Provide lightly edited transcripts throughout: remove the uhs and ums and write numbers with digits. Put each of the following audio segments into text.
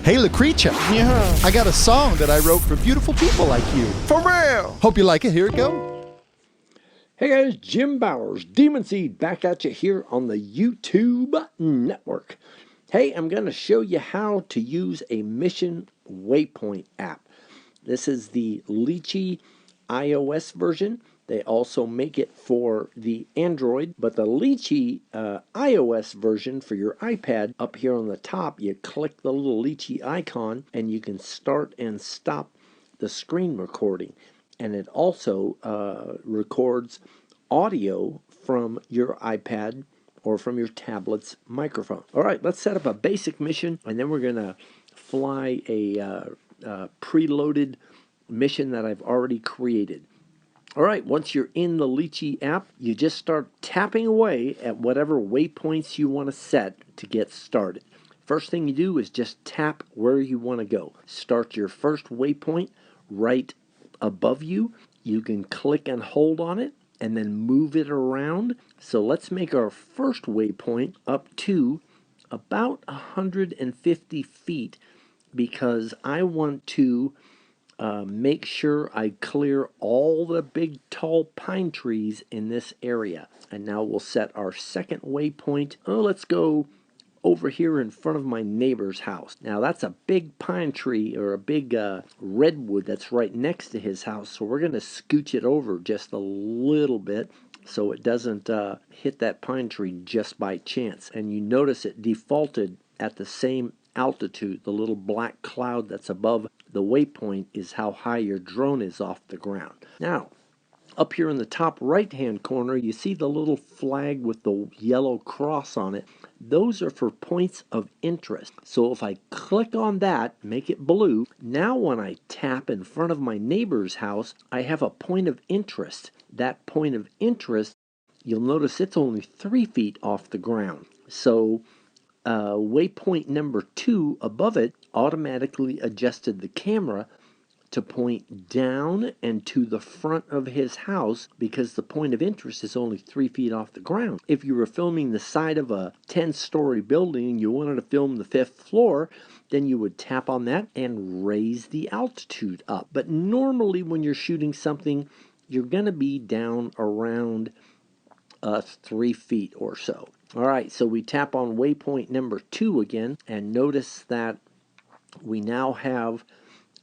Hey, Lucretia. Yeah. I got a song that I wrote for beautiful people like you. For real. Hope you like it. Here it goes. Hey guys, Jim Bowers, Demunseed, back at you here on the YouTube network. Hey, I'm going to show you how to use a mission waypoint app. This is the LITCHI iOS version. They also make it for the Android, but the LITCHI iOS version for your iPad, up here on the top, you click the little LITCHI icon and you can start and stop the screen recording. And it also records audio from your iPad or from your tablet's microphone. All right, let's set up a basic mission, and then we're going to fly a preloaded mission that I've already created. All right, once you're in the LITCHI app, you just start tapping away at whatever waypoints you want to set to get started. First thing you do is just tap where you want to go. Start your first waypoint right above you. You can click and hold on it and then move it around. So let's make our first waypoint up to about 150 feet because I want to make sure I clear all the big tall pine trees in this area. And now we'll set our second waypoint. Oh, let's go over here in front of my neighbor's house. Now that's a big pine tree or a big redwood that's right next to his house. So we're going to scooch it over just a little bit so it doesn't hit that pine tree just by chance. And you notice it defaulted at the same altitude. The little black cloud that's above the waypoint is how high your drone is off the ground. Now, up here in the top right-hand corner, you see the little flag with the yellow cross on it. Those are for points of interest. So if I click on that, make it blue, now when I tap in front of my neighbor's house, I have a point of interest. That point of interest, you'll notice it's only 3 feet off the ground. So waypoint number 2 above it automatically adjusted the camera to point down and to the front of his house because the point of interest is only 3 feet off the ground. If you were filming the side of a 10-story building and you wanted to film the 5th floor, then you would tap on that and raise the altitude up. But normally when you're shooting something, you're going to be down around 3 feet or so. All right, so we tap on waypoint number 2 again, and notice that we now have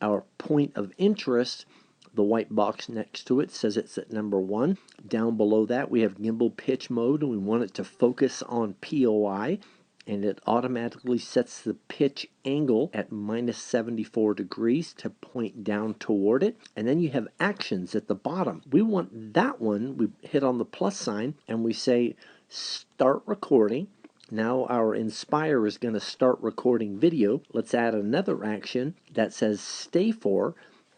our point of interest. The white box next to it says it's at number 1. Down below that we have gimbal pitch mode, and we want it to focus on POI, and it automatically sets the pitch angle at -74 degrees to point down toward it. And then you have actions at the bottom. We want that one. We hit on the plus sign and we say start recording. Now our Inspire is going to start recording video. Let's add another action that says stay for,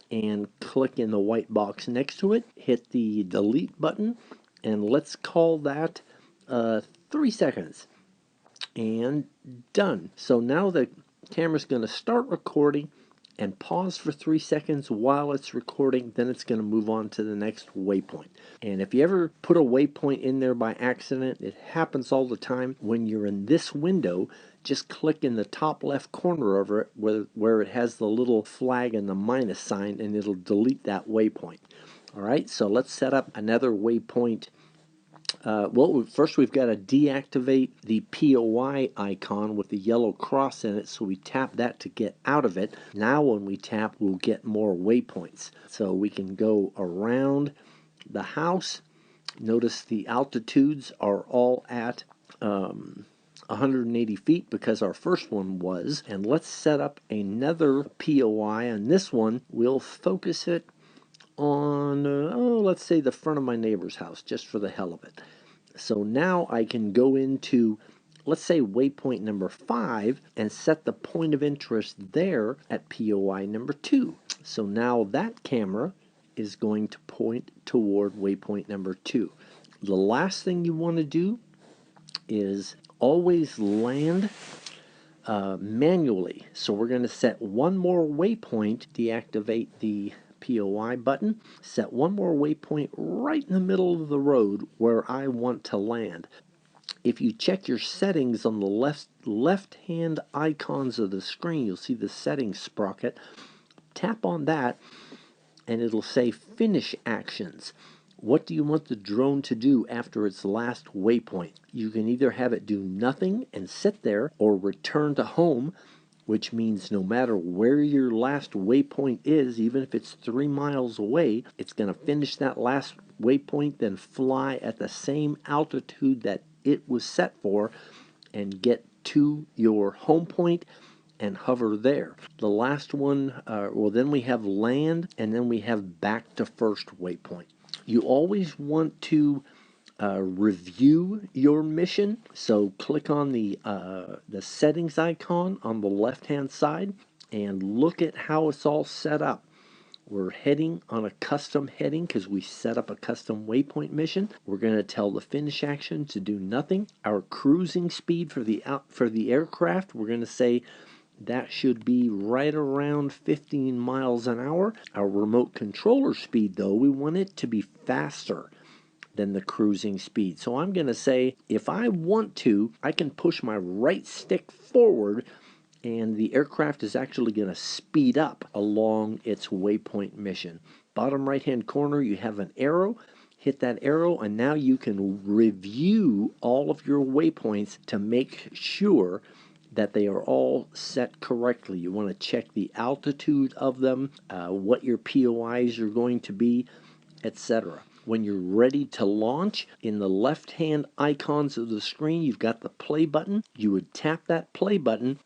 and click in the white box next to it. Hit the delete button, and let's call that 3 seconds. And done. So now the camera's going to start recording and pause for 3 seconds while it's recording. Then it's going to move on to the next waypoint. And if you ever put a waypoint in there by accident, it happens all the time. When you're in this window, just click in the top left corner of it where it has the little flag and the minus sign, and it'll delete that waypoint. All right, so let's set up another waypoint. Well, first we've got to deactivate the POI icon with the yellow cross in it, so we tap that to get out of it. Now when we tap, we'll get more waypoints. So we can go around the house. Notice the altitudes are all at 180 feet because our first one was. And let's set up another POI. On this one, we'll focus it on, let's say the front of my neighbor's house, just for the hell of it. So now I can go into, let's say, waypoint number 5 and set the point of interest there at POI number 2. So now that camera is going to point toward waypoint number 2. The last thing you want to do is always land manually. So we're going to set one more waypoint, deactivate the POI button, set one more waypoint right in the middle of the road where I want to land. If you check your settings on the left-hand icons of the screen, you'll see the settings sprocket. Tap on that, and it'll say Finish Actions. What do you want the drone to do after its last waypoint? You can either have it do nothing and sit there, or return to home, which means no matter where your last waypoint is, even if it's 3 miles away, it's going to finish that last waypoint, then fly at the same altitude that it was set for and get to your home point and hover there. The last one, then we have land, and then we have back to first waypoint. You always want to review your mission, so click on the settings icon on the left hand side and look at how it's all set up. We're heading on a custom heading because we set up a custom waypoint mission. We're going to tell the finish action to do nothing. Our cruising speed for the aircraft, we're going to say that should be right around 15 miles an hour. Our remote controller speed, though, we want it to be faster than the cruising speed. So I'm going to say, if I want to, I can push my right stick forward and the aircraft is actually going to speed up along its waypoint mission. Bottom right hand corner, you have an arrow. Hit that arrow, and now you can review all of your waypoints to make sure that they are all set correctly. You want to check the altitude of them, what your POIs are going to be, etc. When you're ready to launch, in the left-hand icons of the screen, you've got the play button. You would tap that play button.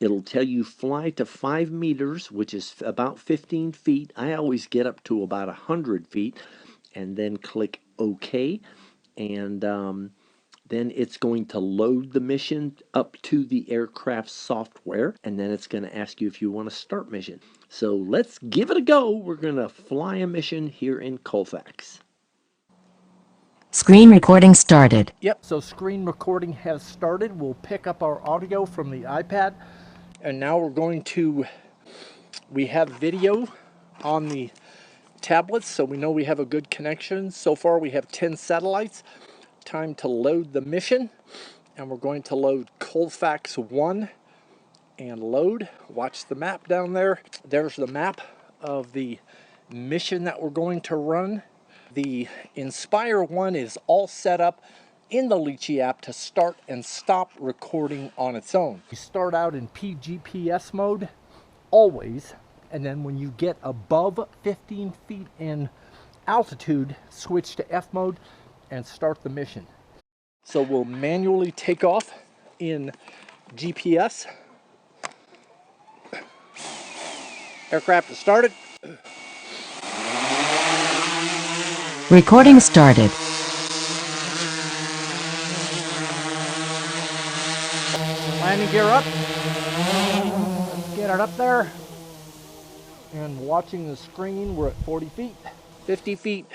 It'll tell you fly to 5 meters, which is about 15 feet. I always get up to about 100 feet, and then click OK. And then it's going to load the mission up to the aircraft software, and then it's going to ask you if you want to start mission. So let's give it a go. We're going to fly a mission here in Colfax. Screen recording started. Yep, so screen recording has started. We'll pick up our audio from the iPad. And now we have video on the tablets, so we know we have a good connection. So far we have 10 satellites. Time to load the mission. And we're going to load Colfax 1 and load. Watch the map down there. There's the map of the mission that we're going to run. The Inspire one is all set up in the LITCHI app to start and stop recording on its own. You start out in PGPS mode, always, and then when you get above 15 feet in altitude, switch to F mode and start the mission. So we'll manually take off in GPS. Aircraft is started. Recording started. Landing gear up. Let's get it up there. And watching the screen, we're at 40 feet. 50 feet.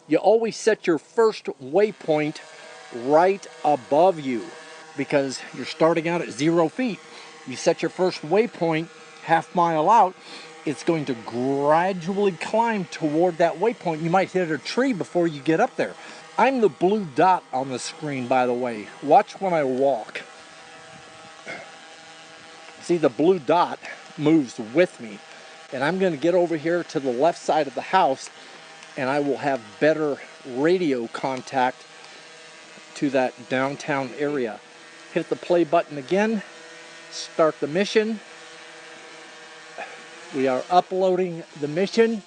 You always set your first waypoint right above you because you're starting out at 0 feet. You set your first waypoint half mile out, it's going to gradually climb toward that waypoint. You might hit a tree before you get up there. I'm the blue dot on the screen, by the way. Watch when I walk. See, the blue dot moves with me. And I'm going to get over here to the left side of the house, and I will have better radio contact to that downtown area. Hit the play button again. Start the mission. We are uploading the mission.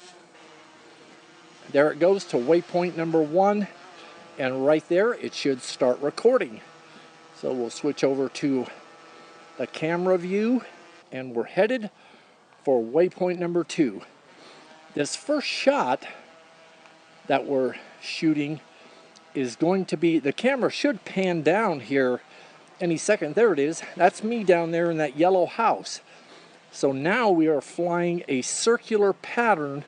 There it goes to waypoint number 1. And right there, it should start recording. So we'll switch over to the camera view, and we're headed for waypoint number 2. This first shot that we're shooting is going to be, the camera should pan down here any second. There it is. That's me down there in that yellow house. So now we are flying a circular pattern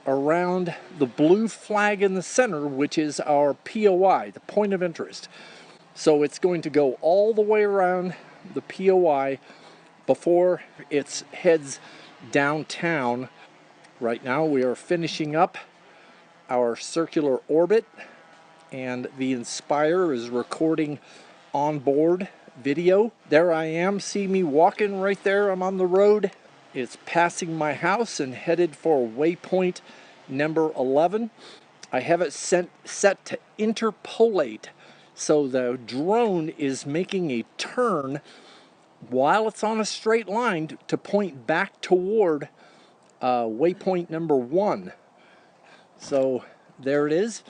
around the blue flag in the center, which is our POI, the point of interest. So it's going to go all the way around the POI before it heads downtown. Right now we are finishing up our circular orbit, and the Inspire is recording onboard video. There I am, see me walking right there, I'm on the road. It's passing my house and headed for waypoint number 11. I have it set to interpolate, so the drone is making a turn while it's on a straight line to point back toward waypoint number 1. So there it is.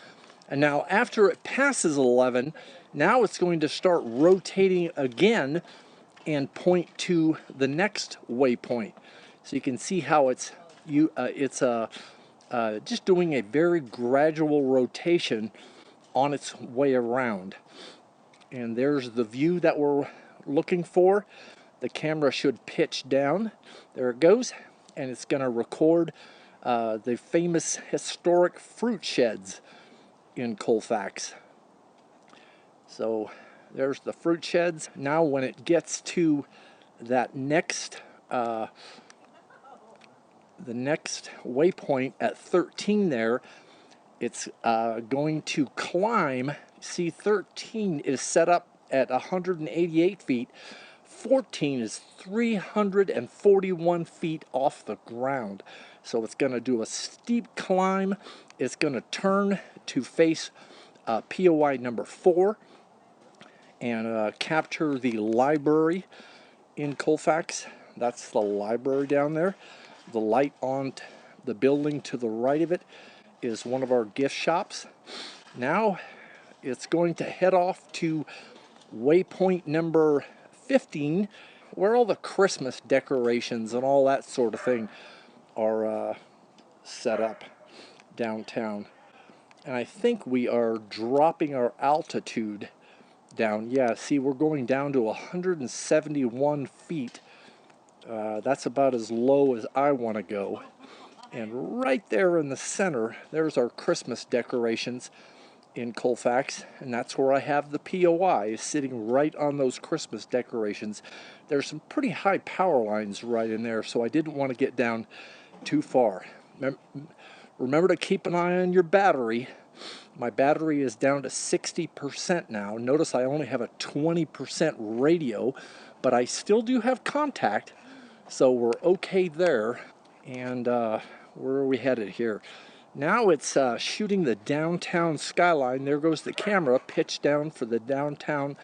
And now after it passes 11, now it's going to start rotating again and point to the next waypoint. So you can see how it's just doing a very gradual rotation on its way around. And there's the view that we're looking for. The camera should pitch down. There it goes. And it's going to record the famous historic fruit sheds in Colfax. So there's the fruit sheds. Now when it gets to that next the next waypoint at 13 there, it's going to climb. See, 13 is set up at 188 feet. 14 is 341 feet off the ground. So it's going to do a steep climb. It's going to turn to face POI number 4 and capture the library in Colfax. That's the library down there. The light on the building to the right of it is one of our gift shops. Now it's going to head off to waypoint number 15, where all the Christmas decorations and all that sort of thing are set up downtown. And I think we are dropping our altitude down. Yeah, see, we're going down to 171 feet. That's about as low as I want to go. And right there in the center, there's our Christmas decorations in Colfax, and that's where I have the POI, is sitting right on those Christmas decorations. There's some pretty high power lines right in there, so I didn't want to get down too far. Remember to keep an eye on your battery. My battery is down to 60% now. Notice I only have a 20% radio, but I still do have contact, so we're okay there. And where are we headed here? Now it's shooting the downtown skyline. There goes the camera, pitched down for the downtown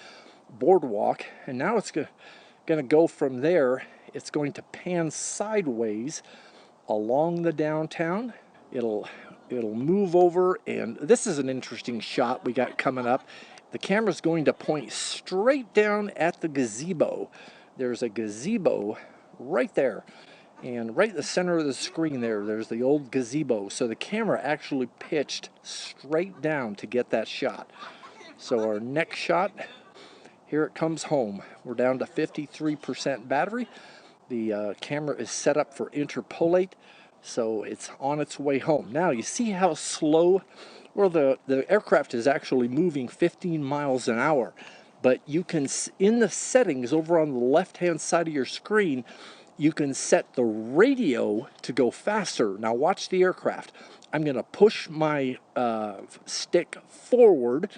boardwalk. And now it's going to go from there. It's going to pan sideways along the downtown. It'll move over, and this is an interesting shot we got coming up. The camera's going to point straight down at the gazebo. There's a gazebo right there. And right in the center of the screen there's the old gazebo. So the camera actually pitched straight down to get that shot. So our next shot, here it comes home. We're down to 53% battery. The camera is set up for interpolate, so it's on its way home. Now you see how slow, well, the aircraft is actually moving 15 miles an hour. But you can, in the settings over on the left-hand side of your screen, you can set the radio to go faster. Now watch the aircraft. I'm going to push my stick forward,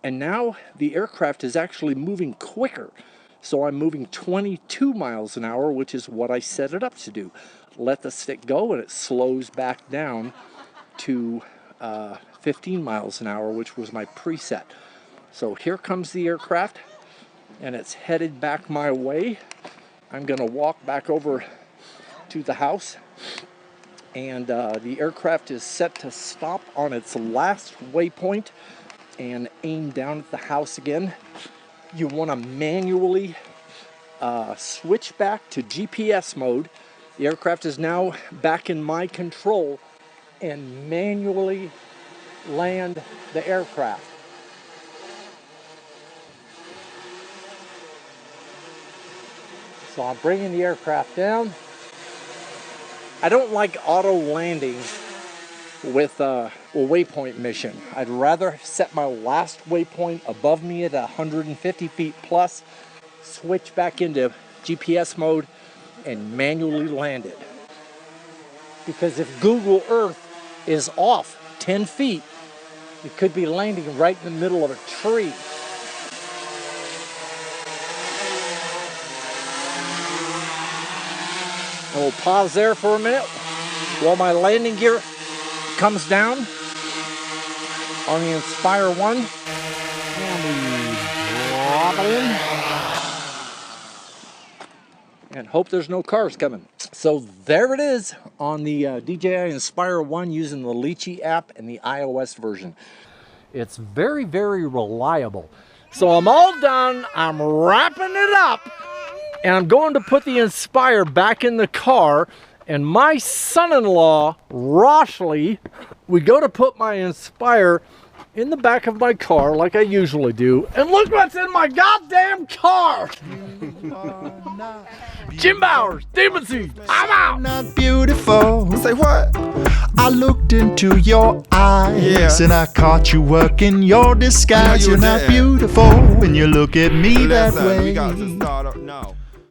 and now the aircraft is actually moving quicker. So I'm moving 22 miles an hour, which is what I set it up to do. Let the stick go, and it slows back down to 15 miles an hour, which was my preset. So here comes the aircraft, and it's headed back my way. I'm going to walk back over to the house, and the aircraft is set to stop on its last waypoint and aim down at the house again. You want to manually switch back to GPS mode. The aircraft is now back in my control, and manually land the aircraft. So I'm bringing the aircraft down. I don't like auto landing with a waypoint mission. I'd rather set my last waypoint above me at 150 feet plus, switch back into GPS mode, and manually land it. Because if Google Earth is off 10 feet, it could be landing right in the middle of a tree. And we'll pause there for a minute while my landing gear comes down on the Inspire 1. And we drop it in. And hope there's no cars coming. So there it is on the DJI Inspire 1 using the LITCHI app and the iOS version. It's very, very reliable. So I'm all done. I'm wrapping it up. And I'm going to put the Inspire back in the car. And my son-in-law, Roshley, we go to put my Inspire in the back of my car like I usually do. And look what's in my goddamn car! Jim Bowers, Demunseed, I'm out! Not beautiful. Say what? I looked into your eyes and I caught you working your disguise. No, you You're not didn't. beautiful when you look at me that Listen, way. we got to stop.